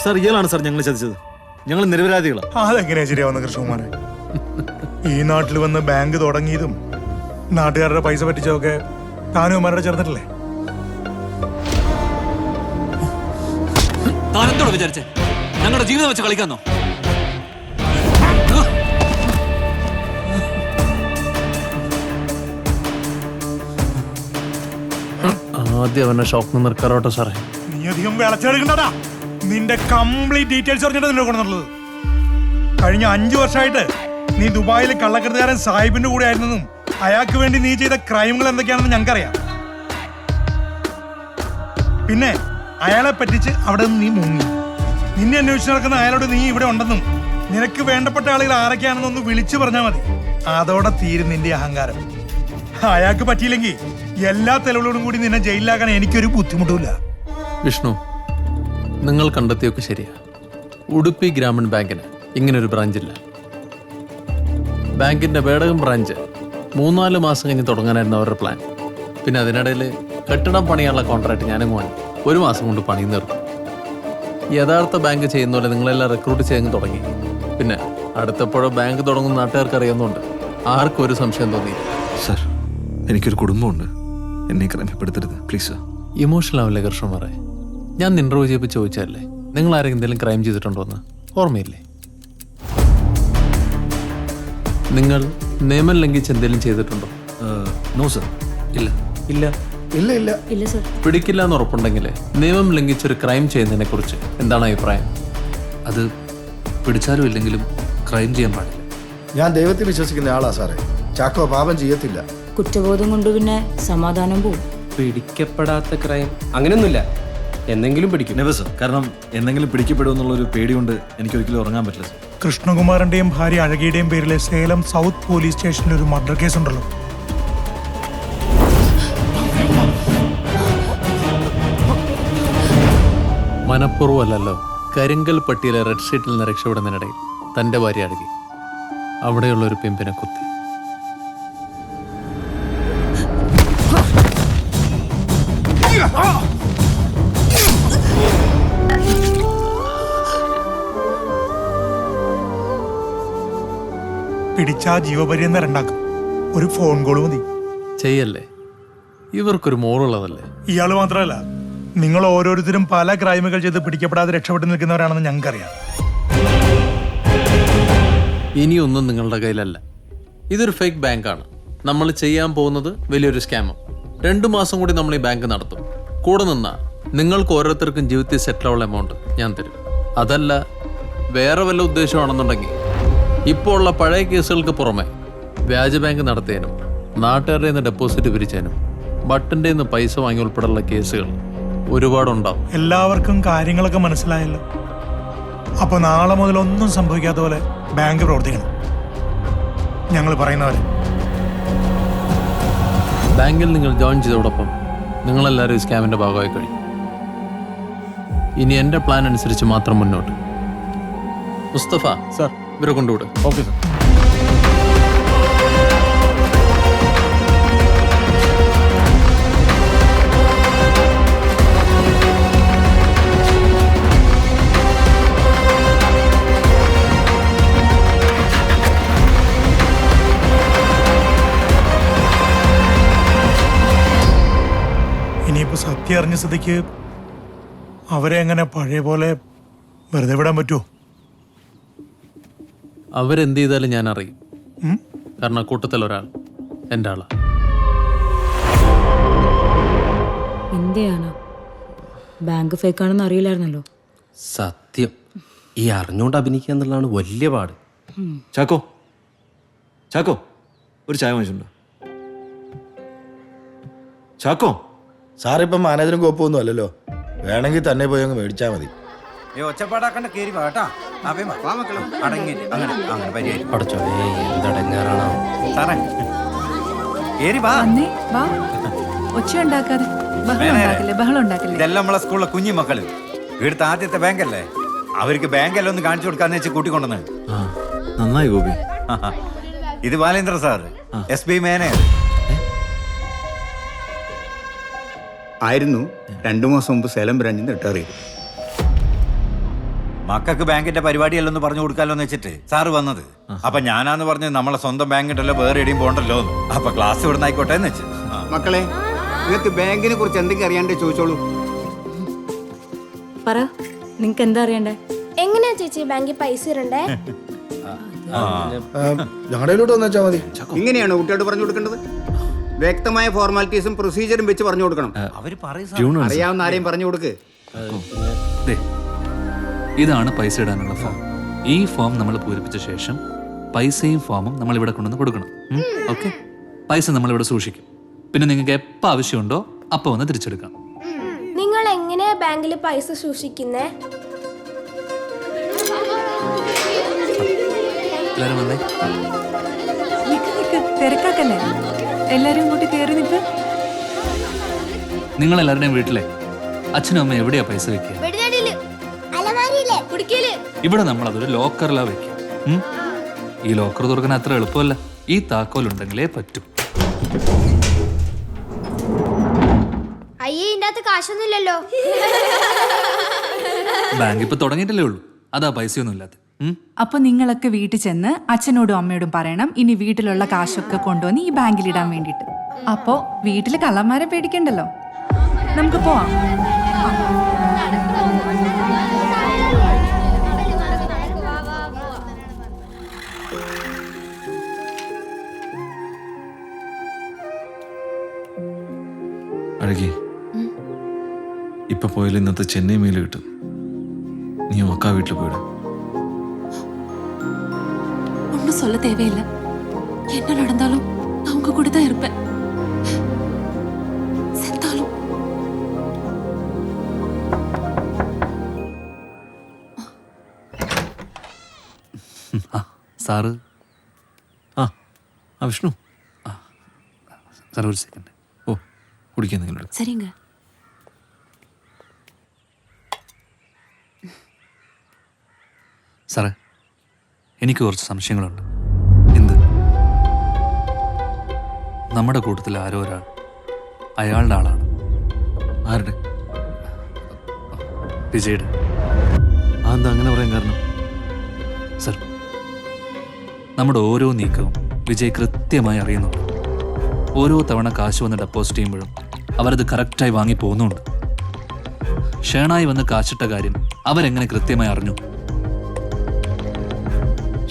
Sir ഇയാളാണ് sir ഞങ്ങൾ ചതിച്ചത്. ഞങ്ങൾ നിരപരാധികളാണ്. അതെങ്ങനെയാ ശരിയാവുന്ന കൃഷ്ണകുമാരെ? ഈ നാട്ടിൽ വന്ന് ബാങ്ക് തുടങ്ങിയതും നാട്ടുകാരുടെ പൈസ പറ്റിച്ചതൊക്കെ താനുമാരുടെ ചേർന്നിട്ടില്ലേ? താനെന്തോട് വിചാരിച്ചേ? ഞങ്ങളുടെ ജീവിതം വെച്ച് കളിക്കാന്നോ? ആദ്യം അവനെ ഷോക്ക് നിർക്കാറോട്ടെ സാറേ. നീ അധികം വിളച്ചെടുക്കണ്ടടാ. നിന്റെ കംപ്ലീറ്റ് ഡീറ്റെയിൽസ് പറഞ്ഞിട്ട് നിന്നെ കൊണ്ടുവന്നുള്ളത്. കഴിഞ്ഞ 5 വർഷമായിട്ട് നീ ദുബായിൽ കള്ളക്കടത്തുകാരൻ സാഹിബിന്റെ കൂടെ ആയിരുന്നെന്നും അയാൾക്ക് വേണ്ടി നീ ചെയ്ത ക്രൈമുകൾ എന്തൊക്കെയാണെന്ന് ഞങ്ങൾക്കറിയാം. പിന്നെ അയാളെ പറ്റിച്ച് അവിടെ നിന്ന് നീ മുങ്ങി. നിന്നെ അന്വേഷിച്ച് നടക്കുന്ന അയാളോട് നീ ഇവിടെ ഉണ്ടെന്നും നിനക്ക് വേണ്ടപ്പെട്ട ആളുകൾ ആരൊക്കെയാണെന്നൊന്ന് വിളിച്ചു പറഞ്ഞാൽ മതി. അതോടെ തീരും നിന്റെ അഹങ്കാരം. അയാൾക്ക് പറ്റിയില്ലെങ്കിൽ എല്ലാ തെളിവുകളോടും കൂടി നിന്നെ ജയിലിലാക്കാൻ എനിക്കൊരു ബുദ്ധിമുട്ടുമില്ല. വിഷ്ണു, നിങ്ങൾ കണ്ടെത്തിയൊക്കെ ശരിയാ. ഉടുപ്പി ഗ്രാമീൺ ബാങ്കിന് ഇങ്ങനൊരു ബ്രാഞ്ചില്ല. ബാങ്കിന്റെ ബേടകം ബ്രാഞ്ച് 3-4 മാസം കഴിഞ്ഞ് തുടങ്ങാനായിരുന്നു അവരുടെ പ്ലാൻ. പിന്നെ അതിനിടയിൽ കെട്ടിടം പണിയാനുള്ള കോൺട്രാക്ട് ഞാനങ്ങ് വാങ്ങി 1 മാസം കൊണ്ട് പണി നിർത്തും. യഥാർത്ഥ ബാങ്ക് ചെയ്യുന്ന പോലെ നിങ്ങളെല്ലാം റിക്രൂട്ട് ചെയ്യാൻ തുടങ്ങി. പിന്നെ അടുത്തപ്പോഴോ ബാങ്ക് തുടങ്ങുന്ന നാട്ടുകാർക്ക് അറിയുന്നുണ്ട്. ആർക്കും ഒരു സംശയം തോന്നിയില്ല. സാർ, എനിക്കൊരു കുടുംബമുണ്ട്. എന്നെ ക്രമപ്പെടുത്തരുത് പ്ലീസ് സാർ. ഇമോഷണൽ ആവില്ലേ കൃഷ്ണകുമാറെ? ഞാൻ ഇന്റർവ്യൂ ചെയ്യപ്പോൾ ചോദിച്ചല്ലേ നിങ്ങൾ ആരെങ്കിലും എന്തെങ്കിലും ക്രൈം ചെയ്തിട്ടുണ്ടോ എന്ന്? ഓർമ്മയില്ലേ? നിങ്ങൾ നിയമം ലംഘിച്ച് എന്തെങ്കിലും ചെയ്തിട്ടുണ്ടോ? No sir. ഇല്ല. ഇല്ല. ഇല്ല ഇല്ല ഇല്ല സർ. പിടിക്കില്ല എന്ന് ഉറപ്പുണ്ടെങ്കിൽ നിയമം ലംഘിച്ചൊരു ക്രൈം ചെയ്യുന്നതിനെ കുറിച്ച് എന്താണ് അഭിപ്രായം? അത് പിടിച്ചാലും ഇല്ലെങ്കിലും ക്രൈം ചെയ്യാൻ പാടില്ല. ഞാൻ ദൈവത്തിൽ വിശ്വസിക്കുന്ന ആളാ സാറേ. ചാക്കോ പാപം ചെയ്യത്തില്ല. കുറ്റബോധം കൊണ്ട് പിന്നെ സമാധാനം പോവും. പിടിക്കപ്പെടാത്ത ക്രൈം അങ്ങനെയൊന്നുമില്ല. എന്തെങ്കിലും പിടിക്കും. Never sir. കാരണം എന്തെങ്കിലും പിടിക്കപ്പെടുമെന്നുള്ളൊരു പേടി കൊണ്ട് എനിക്ക് ഒരിക്കലും ഉറങ്ങാൻ പറ്റില്ല സർ. കൃഷ്ണകുമാറിന്റെയും ഭാര്യ അഴകിയുടെയും പേരിലെ സേലം സൗത്ത് പോലീസ് സ്റ്റേഷനിൽ ഒരു മർഡർ കേസ് ഉണ്ടല്ലോ. മനഃപൂർവ്വമല്ലല്ലോ. കരിങ്കൽ പട്ടിയിലെ റെഡ് ഷീറ്റിൽ നിന്ന് രക്ഷപ്പെടുന്നതിനിടയിൽ തൻ്റെ ഭാര്യ അഴകി അവിടെയുള്ള ഒരു പിമ്പിനെ കുത്തി. പിടിച്ചാ ജീവപര്യന്തം രണ്ടാക്കും. ഒരു ഫോൺ കോൾ മതി. ചെയ്യല്ലേ, ഇവർക്കൊരു മോറുള്ളതല്ലേ. ഇയാള് മാത്രമല്ല, നിങ്ങൾ ഓരോരുത്തരും പല ക്രൈമുകൾ ചെയ്ത് പിടിക്കപ്പെടാതെ രക്ഷപ്പെട്ടു നിൽക്കുന്നവരാണെന്ന് ഞങ്ങൾക്കറിയാം. ഇനിയൊന്നും നിങ്ങളുടെ കയ്യിലല്ല. ഇതൊരു ഫേക്ക് ബാങ്കാണ്. നമ്മൾ ചെയ്യാൻ പോകുന്നത് വലിയൊരു സ്കാമും. 2 മാസം കൂടി നമ്മൾ ഈ ബാങ്ക് നടത്തും. കൂടെ നിന്നാ നിങ്ങൾക്ക് ഓരോരുത്തർക്കും ജീവിതത്തിൽ സെറ്റിലുള്ള എമൗണ്ട് ഞാൻ തരും. അതല്ല വേറെ വല്ല ഉദ്ദേശമാണെന്നുണ്ടെങ്കിൽ ഇപ്പോൾ ഉള്ള പഴയ കേസുകൾക്ക് പുറമെ വ്യാജ ബാങ്ക് നടത്തിയതിനും നാട്ടുകാരുടെ നിന്ന് ഡെപ്പോസിറ്റ് പിരിച്ചതിനും ബട്ടൻ്റെ നിന്ന് പൈസ വാങ്ങി ഉൾപ്പെടെയുള്ള കേസുകൾ ഒരുപാടുണ്ടാവും. എല്ലാവർക്കും കാര്യങ്ങളൊക്കെ മനസ്സിലായല്ലോ. അപ്പൊ നാളെ മുതൽ ഒന്നും സംഭവിക്കാത്ത പോലെ ബാങ്ക് പ്രവർത്തിക്കണം. ഞങ്ങൾ പറയുന്നവരെ ബാങ്കിൽ നിങ്ങൾ ജോയിൻ ചെയ്തതോടൊപ്പം നിങ്ങളെല്ലാവരും ഈ സ്കാമിന്റെ ഭാഗമായി കഴിയും. ഇനി എൻ്റെ പ്ലാൻ അനുസരിച്ച് മാത്രം മുന്നോട്ട്. മുസ്തഫ സർ, ഇവരെ കൊണ്ടുവിടും. Okay sir. ഇനിയിപ്പോ സത്യം അറിഞ്ഞ സ്ഥിതിക്ക് അവരെ എങ്ങനെ പഴയ പോലെ വെറുതെ വിടാൻ പറ്റുമോ? അവരെന്ത് ചെയ്താലും ഞാൻ അറിയും. കാരണം കൂട്ടത്തിൽ ഒരാൾ എൻ്റെ ആളാ. എന്തെയാണ് ബാങ്ക് ഫേക്കാണെന്ന് അറിയില്ലായിരുന്നല്ലോ. സത്യം ഈ അറിഞ്ഞുകൊണ്ട് അഭിനയിക്കുക എന്നുള്ളതാണ് വലിയ പാട്. ചാക്കോ, ചാക്കോ, ഒരു ചായ വാങ്ങിച്ചിട്ടുണ്ടോ? ചാക്കോ, സാറിപ്പം മാനേജറും കോപ്പൊന്നും അല്ലല്ലോ. വേണമെങ്കിൽ തന്നെ പോയി അങ്ങ് മേടിച്ചാൽ മതി. ഒച്ചപ്പാടാക്കണ്ട, കേറി വാട്ടാ. പടച്ചോനെ എന്തടങ്ങാറാണോ സാറേ, കേറി വാ. ഇതെല്ലാം നമ്മളെ സ്കൂളിലെ കുഞ്ഞു മക്കള്. ഇവിടുത്തെ ആദ്യത്തെ ബാങ്കല്ലേ, അവർക്ക് ബാങ്കെല്ലാം ഒന്ന് കാണിച്ചു കൊടുക്കാന്ന് വെച്ച് കൂട്ടിക്കൊണ്ടെന്ന്. നന്നായി ഗോപി. ഇത് ബാലേന്ദ്ര സാർ, SB മാനേജർ ആയിരുന്നു. 2 മാസം മുമ്പ് സേലം ബ്രാഞ്ചിൽ നിന്ന് റിട്ടയർ ചെയ്തു. മക്കൾക്ക് ബാങ്കിന്റെ പരിപാടിയല്ലെന്ന് പറഞ്ഞു കൊടുക്കാലോ എന്ന് വെച്ചിട്ട് സാറ് വന്നത്. അപ്പൊ ഞാനാന്ന് പറഞ്ഞ് നമ്മളെ സ്വന്തം ബാങ്ക് ഉണ്ടല്ലോ, വേറെ എവിടെയും പോകണ്ടല്ലോ. അപ്പൊ ക്ലാസ് ഇവിടെ നിന്ന് ആയിക്കോട്ടെ എന്ന് വെച്ച്. മക്കളെ, നിങ്ങൾക്ക് ബാങ്കിനെ കുറിച്ച് എന്തെങ്കിലും അറിയാണ്ട് ചോദിച്ചോളൂ. പറ, നിങ്ങക്ക് എന്താ അറിയണ്ടേ? എങ്ങനെയാ ചേച്ചി ബാങ്കിൽ പൈസ ഇടണ്ടേ? ഞങ്ങളുടെയിലോട്ട് വന്നു വെച്ചാൽ മതി. ഇങ്ങനെയാണ് കുട്ടിയോട് പറഞ്ഞു കൊടുക്കേണ്ടത്. വ്യക്തമായ ഫോർമാലിറ്റീസും പ്രൊസീജിയറും വെച്ച് പറഞ്ഞു കൊടുക്കണം. അവര് പറയും പ്യൂണാണ് സാർ. അറിയാവുന്ന ആരെയും പറഞ്ഞു കൊടുക്ക്. ദേ, ഇതാണ് പൈസ ഇടാനുള്ള ഫോം. ഈ ഫോം നമ്മൾ പൂരിപ്പിച്ച ശേഷം പൈസയും ഫോമും നമ്മൾ ഇവിടെ കൊണ്ടുവന്ന് കൊടുക്കണം. ഓക്കെ? പൈസ നമ്മളിവിടെ സൂക്ഷിക്കും. പിന്നെ നിങ്ങൾക്ക് എപ്പോൾ ആവശ്യമുണ്ടോ അപ്പോൾ വന്ന് തിരിച്ചെടുക്കാം. നിങ്ങൾ എങ്ങനെയാ ബാങ്കിൽ പൈസ സൂക്ഷിക്കുന്നേ? എല്ലാവരും വന്നേ. തിരക്കാക്കല്ലേ, എല്ലാരും കൂട്ടി കയറി നിൽക്ക്. നിങ്ങളെല്ലാവരുടെയും വീട്ടിലെ അച്ഛനും അമ്മയും എവിടെയാ പൈസ വെക്കുക? ഇവിടെ നമ്മൾ അതൊരു ലോക്കറിലാ വെക്കുക. ഈ ലോക്കർ തുറക്കാൻ അത്ര എളുപ്പമല്ല. ഈ താക്കോൽ ഉണ്ടെങ്കിലേ പറ്റൂ. അയ്യേ, ഇതിന്റെ അകത്ത് കാശൊന്നുമില്ലല്ലോ. ബാങ്ക് ഇപ്പൊ തുടങ്ങിയിട്ടല്ലേ ഉള്ളൂ, അതാ പൈസയൊന്നും ഇല്ലാത്ത. അപ്പൊ നിങ്ങളൊക്കെ വീട്ടിൽ ചെന്ന് അച്ഛനോടും അമ്മയോടും പറയണം ഇനി വീട്ടിലുള്ള കാശൊക്കെ കൊണ്ടുവന്ന് ഈ ബാങ്കിൽ ഇടാൻ വേണ്ടിട്ട്. അപ്പോ വീട്ടില് കള്ളന്മാരെ പേടിക്കണ്ടല്ലോ. നമുക്ക് പോവാം. അഴകി, ഇപ്പൊ പോയാലും ഇന്നത്തെ ചെന്നൈ മെയിൽ കിട്ടും. നീ അക്കാ വീട്ടിൽ പോയിട. ஒன்னும் சொல்ல தேவையில்லை. என்ன நடந்தாலும் அவங்க கூட தான் இருப்பேன். செத்தாலும். സാറ് ആ വിഷ്ണു, സാർ ഒരു സെക്കൻഡ്. ഓ കുടിക്കാൻ നിങ്ങളുടെ சரிங்க. സാറേ, എനിക്ക് കുറച്ച് സംശയങ്ങളുണ്ട്. എന്ത്? നമ്മുടെ കൂട്ടത്തിൽ ആരോ ഒരാൾ അയാളുടെ ആളാണ്. ആരുടെ? വിജയുടെ. അതെന്താ അങ്ങനെ പറയാൻ കാരണം? സർ, നമ്മുടെ ഓരോ നീക്കവും വിജയ് കൃത്യമായി അറിയുന്നുണ്ട്. ഓരോ തവണ കാശ് വന്ന് ഡെപ്പോസിറ്റ് ചെയ്യുമ്പോഴും അവരത് കറക്റ്റായി വാങ്ങി പോകുന്നുണ്ട്. ഷേണായി വന്ന് കാശിട്ട കാര്യം അവരെങ്ങനെ കൃത്യമായി അറിഞ്ഞു?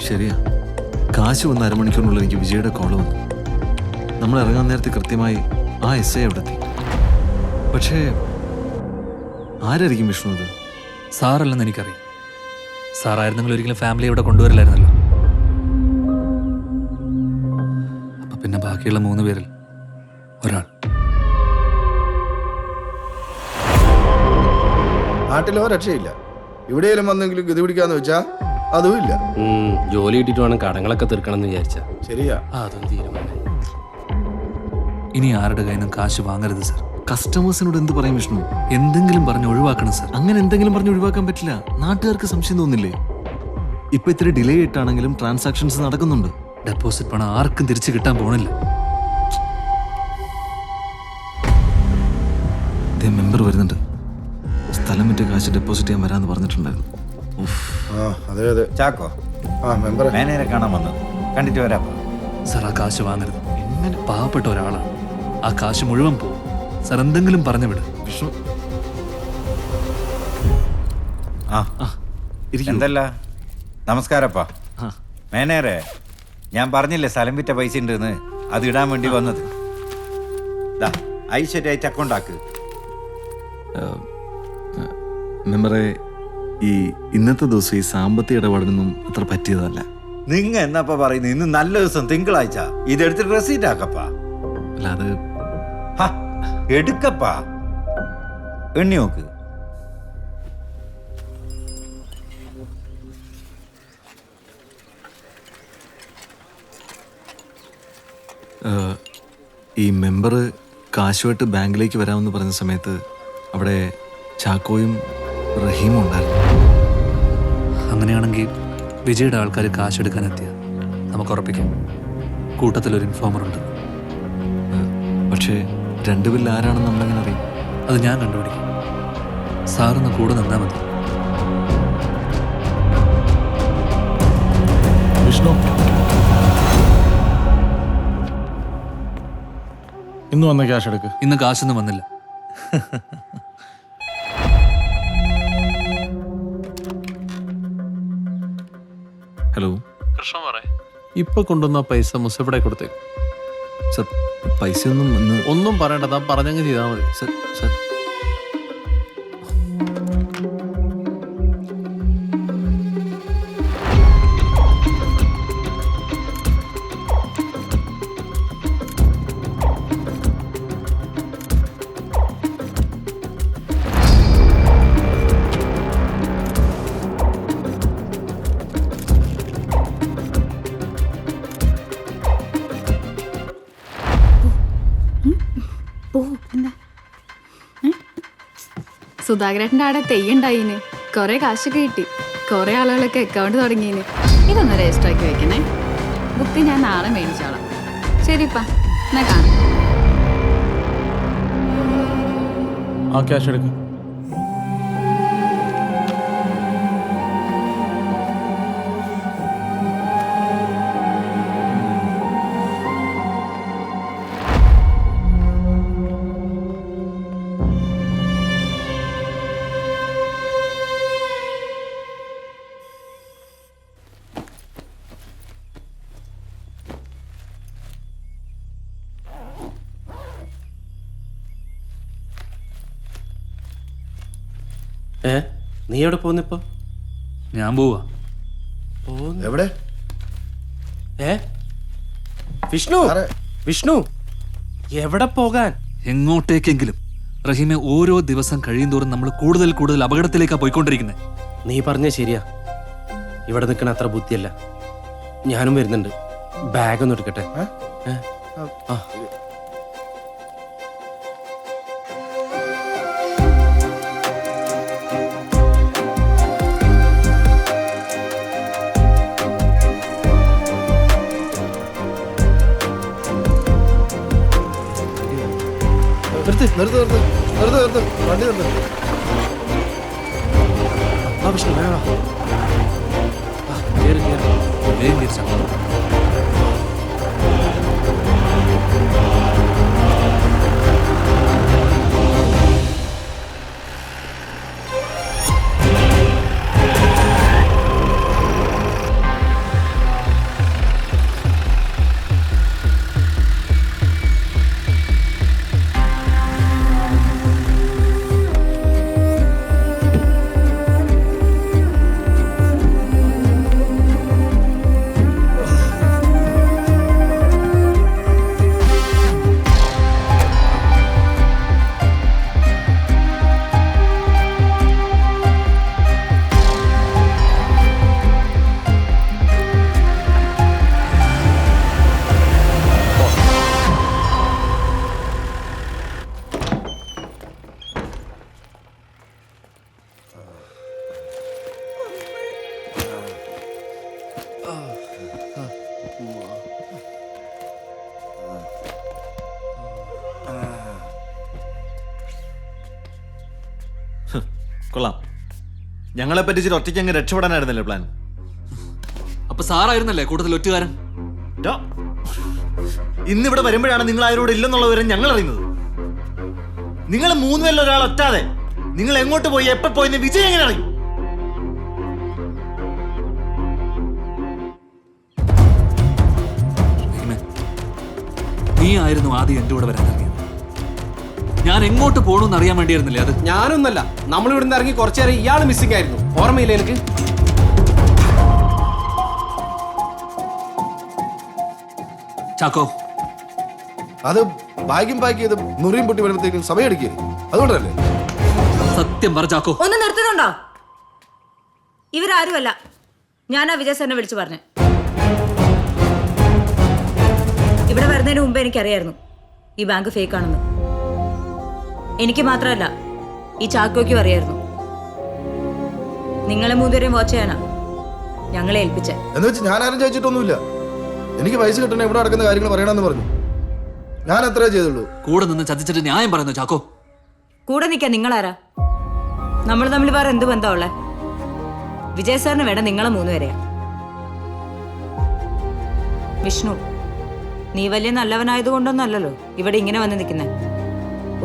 ശരിയാ, കാശ് വന്ന അരമണിക്കൂറിനുള്ളിൽ എനിക്ക് വിജയുടെ കോള് വന്നു. നമ്മൾ ഇറങ്ങാൻ നേരത്തെ കൃത്യമായി ആ എസ് ഐ അവിടെ എത്തി. പക്ഷേ ആരായിരിക്കും വിഷ്ണു അത്? സാറല്ലെന്ന് എനിക്കറിയാം. സാറായിരുന്നെങ്കിൽ ഒരിക്കലും ഫാമിലി ഇവിടെ കൊണ്ടുവരില്ലായിരുന്നല്ലോ. അപ്പൊ പിന്നെ ബാക്കിയുള്ള 3 പേരിൽ ഒരാൾ. നാട്ടിലോ രക്ഷയില്ല. ഇവിടെയെങ്കിലും വന്നെങ്കിലും ഗതി പിടിക്കാന്ന് വെച്ചാ അതും ഇല്ല. ജോലി കിട്ടിയിട്ട് വേണം കടങ്ങളൊക്കെ തീർക്കണം എന്ന് വിചാരിച്ച. ശരിയാ, അതും തീരുമാനം. ഇനി ആരുടെ കയ്യിൽ നിന്നും കാശ് വാങ്ങരുത് സർ. കസ്റ്റമേഴ്സിനോട് എന്ത് പറയും വിഷ്ണു? എന്തെങ്കിലും പറഞ്ഞ് ഒഴിവാക്കണം സർ. അങ്ങനെ എന്തെങ്കിലും പറഞ്ഞ് ഒഴിവാക്കാൻ പറ്റില്ല. നാട്ടുകാർക്ക് സംശയം തോന്നില്ലേ? ഇപ്പൊ ഇത്തിരി ഡിലേ ആയിട്ടാണെങ്കിലും ട്രാൻസാക്ഷൻസ് നടക്കുന്നുണ്ട്. ഡെപ്പോസിറ്റ് പണം ആർക്കും തിരിച്ചു കിട്ടാൻ പോണില്ല. മെമ്പർ വരുന്നുണ്ട്. സ്ഥലം വിറ്റ് കാശ് ഡെപ്പോസിറ്റ് ചെയ്യാൻ വരാന്ന് പറഞ്ഞിട്ടുണ്ടായിരുന്നു. അതെ അതെ. ചാക്കോ, മെമ്പർ മേനേരെ കാണാൻ വന്നത് കണ്ടിട്ട് വരാം. സർ, ആ കാശ് വാങ്ങരുത്. എങ്ങനെ പാവപ്പെട്ട ഒരാളാണ്. ആ കാശ് മുഴുവൻ പോകും. സർ, എന്തെങ്കിലും പറഞ്ഞു വിട്. വിഷ്ണു ഇരിക്കൂ. എന്തല്ല? നമസ്കാരപ്പാ. ആ. മേനേരെ, ഞാൻ പറഞ്ഞില്ലേ സ്ഥലം വിറ്റ പൈസ ഉണ്ടെന്ന്, അത് ഇടാൻ വേണ്ടി വന്നത്. ഐശ്വര്യായിട്ട് അക്കൗണ്ട് ആക്ക്. മെമ്പറെ, ഈ ഇന്നത്തെ ദിവസം ഈ സാമ്പത്തിക ഇടപാടിനൊന്നും അത്ര പറ്റിയതല്ല. നിങ്ങ എന്നപ്പ പറയുന്നത്? ഇന്ന് നല്ല ദിവസം തിങ്കളാഴ്ച. ഇതെടുത്തിട്ട് റെസീറ്റ് ആക്കപ്പാ. അല്ല അത് എടുക്കപ്പാ. എണ്ണി നോക്ക്. ഈ മെമ്പർ കാശുമായിട്ട് ബാങ്കിലേക്ക് വരാമെന്ന് പറഞ്ഞ സമയത്ത് അവിടെ ചാക്കോയും റഹീമും ഉണ്ടായിരുന്നു. അങ്ങനെയാണെങ്കിൽ വിജയുടെ ആൾക്കാർ കാശെടുക്കാൻ എത്തിയ നമുക്ക് ഉറപ്പിക്കാം കൂട്ടത്തിലൊരു ഇൻഫോമർ ഉണ്ട്. പക്ഷേ രണ്ടുപേരിൽ ആരാണെന്ന് നമ്മളെങ്ങനെ അറിയും? അത് ഞാൻ കണ്ടുപിടിക്കും. സാറിന്ന് കൂടെ നിന്നാൽ മതി. ഇന്ന് വന്ന ക്യാഷ് എടുക്ക്. ഇന്ന് കാശൊന്നും വന്നില്ല. ഹലോ കൃഷ്ണ പറയേ, ഇപ്പൊ കൊണ്ടുവന്ന പൈസ മുസഫിടെ കൊടുത്തേക്ക്. സർ, പൈസയൊന്നും ഇന്ന് ഒന്നും പറയണ്ട, താൻ പറഞ്ഞങ്ങ് ചെയ്താൽ മതി. സർ സർ സുധാകരേട്ടൻ്റെ ആടെ തെയ്യുണ്ടായിന് കുറെ കാശൊക്കെ കിട്ടി. കുറെ ആളുകളൊക്കെ അക്കൗണ്ട് തുടങ്ങിയിന്. ഇതൊന്ന് രജിസ്റ്റർ ആക്കി വെക്കണേ. ബുക്ക് ഞാൻ നാളെ മേടിച്ചോളാം. ശരിപ്പാ, എന്നാ കാണാം. ആ ക്യാഷ് എടുക്ക്. നീ എവിടെ പോകുന്നിപ്പോ? ഞാൻ പോവാ. എവിടെ? വിഷ്ണു, വിഷ്ണു, എവിടെ പോകാൻ? എങ്ങോട്ടേക്കെങ്കിലും. റഹീമെ, ഓരോ ദിവസം കഴിയുന്തോറും നമ്മൾ കൂടുതൽ കൂടുതൽ അപകടത്തിലേക്കാണ് പോയിക്കൊണ്ടിരിക്കുന്നത്. നീ പറഞ്ഞ ശരിയാ. ഇവിടെ നിൽക്കണ അത്ര ബുദ്ധിയല്ല. ഞാനും വരുന്നുണ്ട്. ബാഗ് ഒന്ന് എടുക്കട്ടെ. ആ, നിർത്ത് വണ്ടി നിർത്ത്. ആ വിഷ്ണു, വേണോ? കേറി കേറി. വേഗം തിരിച്ചാ. കൊള്ളാം. ഞങ്ങളെ പറ്റിച്ചിട്ട് ഒറ്റയ്ക്ക് അങ്ങ് രക്ഷപ്പെടാനായിരുന്നല്ലേ പ്ലാൻ? അപ്പൊ സാറായിരുന്നല്ലേ കൂടുതൽ ഒറ്റുകാരൻ? ഇന്നിവിടെ വരുമ്പോഴാണ് നിങ്ങൾ ആരോട് ഇല്ലെന്നുള്ള വിവരം ഞങ്ങൾ അറിയുന്നത്. നിങ്ങൾ മൂന്നുപേരിൽ ഒരാൾ ഒറ്റാതെ നിങ്ങൾ എങ്ങോട്ട് പോയി എപ്പോ പോയി വിജയ് എങ്ങനെ അറിയും? നീ ആയിരുന്നു ആദ്യം എന്റെ കൂടെ വരാൻ ഇറങ്ങിയത്. ഞാൻ എങ്ങോട്ട് പോകണമെന്ന് അറിയാൻ വേണ്ടിയായിരുന്നില്ലേ അത്? ഞാനൊന്നല്ല, നമ്മളിവിടെ നിന്ന് ഇറങ്ങി കുറച്ചേരം ഇയാൾ മിസ്സിംഗ് ആയിരുന്നു. ഓർമ്മയില്ലേ എനിക്ക്? ചാക്കോ, അത് ഭാഗ്യം പാക്ക് ചെയ്ത് മുറിയും പൊട്ടി വരുമ്പോഴത്തേക്കും സമയമെടുക്കില്ലേ? അതുകൊണ്ടല്ലേ? സത്യം പറ ചാക്കോ. ഒന്ന് നിർത്തുന്നുണ്ടോ? ഇവരാരുമല്ല. ഞാനാ വിജയ് സാറിനെ വിളിച്ചു പറഞ്ഞു. ഇവിടെ വരുന്നതിന് മുമ്പ് എനിക്കറിയായിരുന്നു ഈ ബാങ്ക് ഫേക്ക് ആണെന്ന്. എനിക്ക് മാത്രമല്ല, ഈ ചാക്കോയ്ക്കും അറിയായിരുന്നു. നിങ്ങളെ മൂന്നുപേരെയും വാച്ച് ചെയ്യാനാ ഞങ്ങളെ ഏൽപ്പിച്ചേ. എന്ന് വെച്ച് ഞാൻ ആരും ചോദിച്ചിട്ടൊന്നുമില്ല. എനിക്ക് പൈസ കിട്ടണേ ഇവിടെ നടക്കുന്ന കാര്യങ്ങൾ പറയണമെന്ന് പറഞ്ഞു. ഞാൻ അത്രേ ചെയ്തുള്ളൂ. കൂടെ നിന്ന് ചതിച്ചിട്ട് ന്യായം പറയുന്നു ചാക്കോ. കൂടെ നിൽക്കാൻ നിങ്ങളാരാ? നമ്മൾ തമ്മിൽ വേറെ എന്ത് ബന്ധമുള്ളേ? വിജയ് സാറിന് വേണ്ട നിങ്ങളെ മൂന്നുപേരെയാ. വിഷ്ണു, നീ വലിയ നല്ലവനായതുകൊണ്ടൊന്നല്ലല്ലോ ഇവിടെ ഇങ്ങനെ വന്ന് നിൽക്കുന്നത്.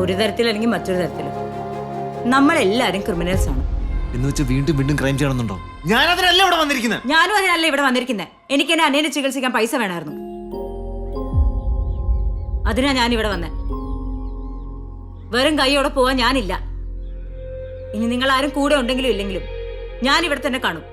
ഒരു തരത്തിലല്ലെങ്കിൽ മറ്റൊരു തരത്തിലും നമ്മളെല്ലാരും ക്രിമിനൽസ് ആണ്. എന്ന് വെച്ച് വീണ്ടും വീണ്ടും ക്രൈം ചെയ്യണമെന്നുണ്ടോ? ഞാനതിനല്ല ഇവിടെ വന്നിരിക്കുന്നത്. ഞാനും അതിനല്ല ഇവിടെ വന്നിരിക്കുന്നത്. എനിക്ക് എന്നെ അനിയനെ ചികിത്സിക്കാൻ പൈസ വേണമായിരുന്നു. അതിനാ ഞാൻ ഇവിടെ വന്നേ. വെറും കൈയോടെ പോവാൻ ഞാനില്ല. ഇനി നിങ്ങൾ ആരും കൂടെ ഉണ്ടെങ്കിലും ഇല്ലെങ്കിലും ഞാൻ ഇവിടെ തന്നെ കാണും.